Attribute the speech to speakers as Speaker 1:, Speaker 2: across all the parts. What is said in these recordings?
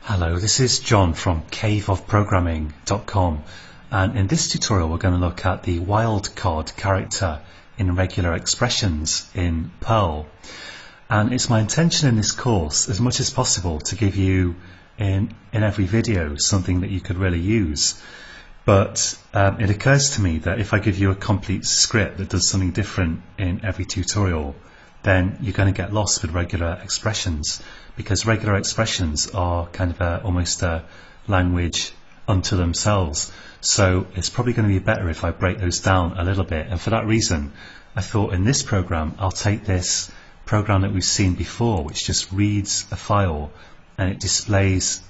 Speaker 1: Hello, this is John from caveofprogramming.com, and in this tutorial we're going to look at the wildcard character in regular expressions in Perl. And it's my intention in this course as much as possible to give you in every video something that you could really use. But it occurs to me that if I give you a complete script that does something different in every tutorial, then you're going to get lost with regular expressions, because regular expressions are kind of almost a language unto themselves. So it's probably going to be better if I break those down a little bit, and for that reason I thought in this program I'll take this program that we've seen before, which just reads a file and it displays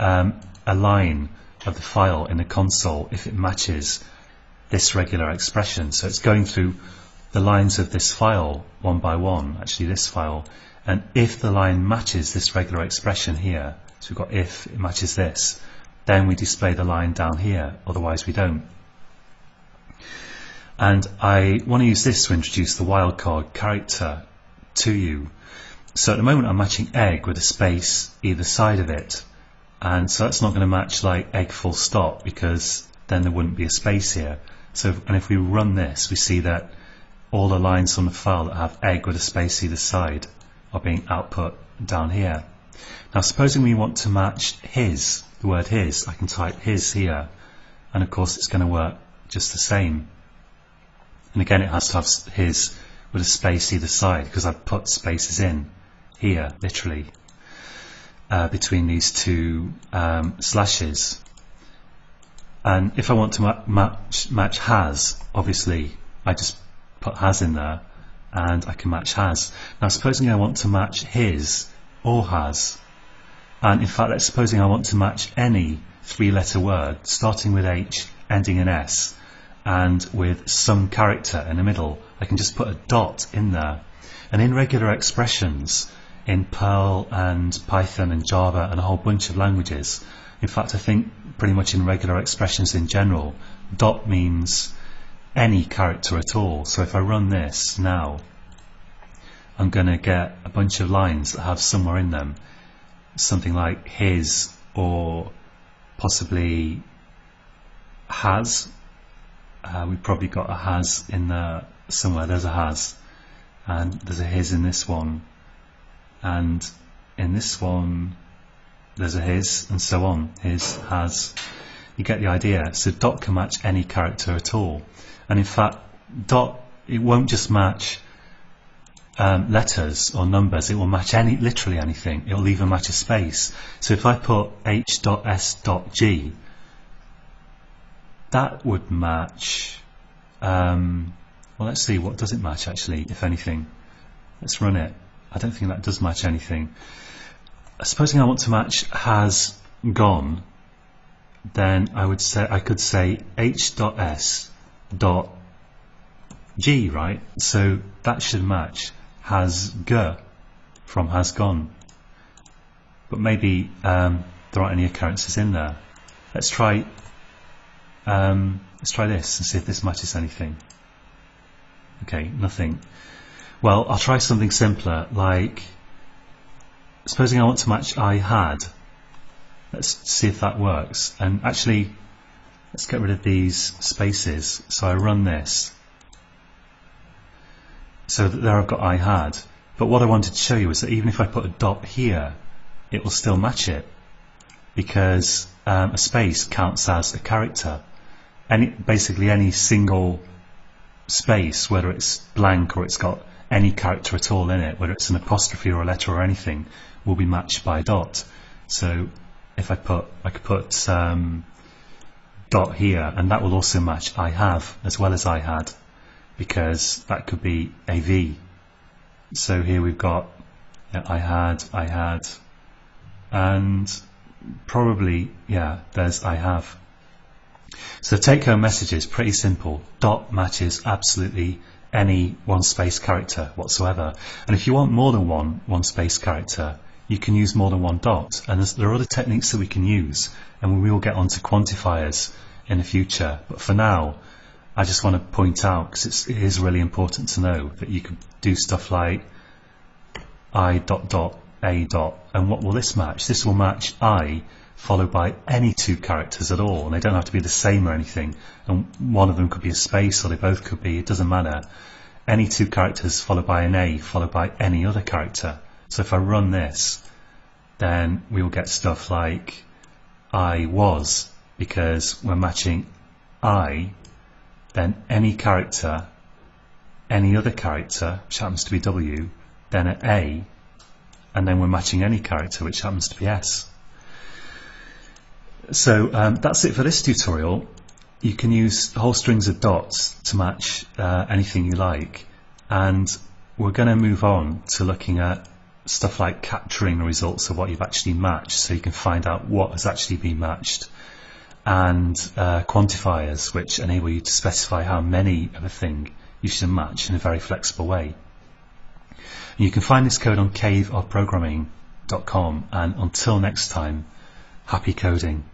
Speaker 1: a line of the file in the console if it matches this regular expression. So it's going through the lines of this file one by one, actually this file, and if the line matches this regular expression here, so we've got if it matches this, then we display the line down here, otherwise we don't. And I want to use this to introduce the wildcard character to you. So at the moment I'm matching egg with a space either side of it, and so that's not going to match like egg full stop, because then there wouldn't be a space here. So, and if we run this, we see that all the lines on the file that have egg with a space either side are being output down here. Now supposing we want to match his, the word his, I can type his here, and of course it's going to work just the same. And again it has to have his with a space either side, because I've put spaces in here, literally, between these two slashes. And if I want to match has, obviously I just put has in there and I can match has. Now supposing I want to match his or has, and in fact let's supposing I want to match any three-letter word starting with H ending in S and with some character in the middle, I can just put a dot in there. And in regular expressions in Perl and Python and Java and a whole bunch of languages, in fact I think pretty much in regular expressions in general, dot means any character at all. So if I run this now, I'm going to get a bunch of lines that have somewhere in them something like his, or possibly has. We've probably got a has in there somewhere. There's a has, and there's a his in this one, and in this one there's a his, and so on. His, has, you get the idea. So dot can match any character at all. And in fact, dot, it won't just match letters or numbers, it will match literally anything. It will even match a space. So if I put h.s.g, that would match, well, let's see, what does it match actually, if anything? Let's run it. I don't think that does match anything. Supposing I want to match has gone, then I could say h.s dot g, right? So that should match has g from has gone, but maybe there aren't any occurrences in there. Let's try this and see if this matches anything. Okay, nothing. Well, I'll try something simpler, like supposing I want to match I had. Let's see if that works. And actually, let's get rid of these spaces. So I run this. So that there I've got I had. But what I wanted to show you is that even if I put a dot here, it will still match it, because a space counts as a character. Basically any single space, whether it's blank or it's got any character at all in it, whether it's an apostrophe or a letter or anything, will be matched by a dot. So if I could put dot here, and that will also match I have as well as I had, because that could be a V. So here we've got I had, and probably, yeah, there's I have. So the take-home message is pretty simple. Dot matches absolutely any one space character whatsoever. And if you want more than one space character, you can use more than one dot. And there are other techniques that we can use, and we will get onto quantifiers in the future. But for now, I just want to point out, because it is really important to know, that you could do stuff like I dot dot A dot, and what will this match? This will match I followed by any two characters at all, and they don't have to be the same or anything, and one of them could be a space or they both could be, it doesn't matter. Any two characters followed by an A followed by any other character. So if I run this, then we will get stuff like I was, because we're matching I, then any character, any other character, which happens to be W, then an A, and then we're matching any character, which happens to be S. So that's it for this tutorial. You can use whole strings of dots to match anything you like, and we're going to move on to looking at stuff like capturing the results of what you've actually matched, so you can find out what has actually been matched, and quantifiers, which enable you to specify how many of a thing you should match in a very flexible way. And you can find this code on caveofprogramming.com, and until next time, happy coding.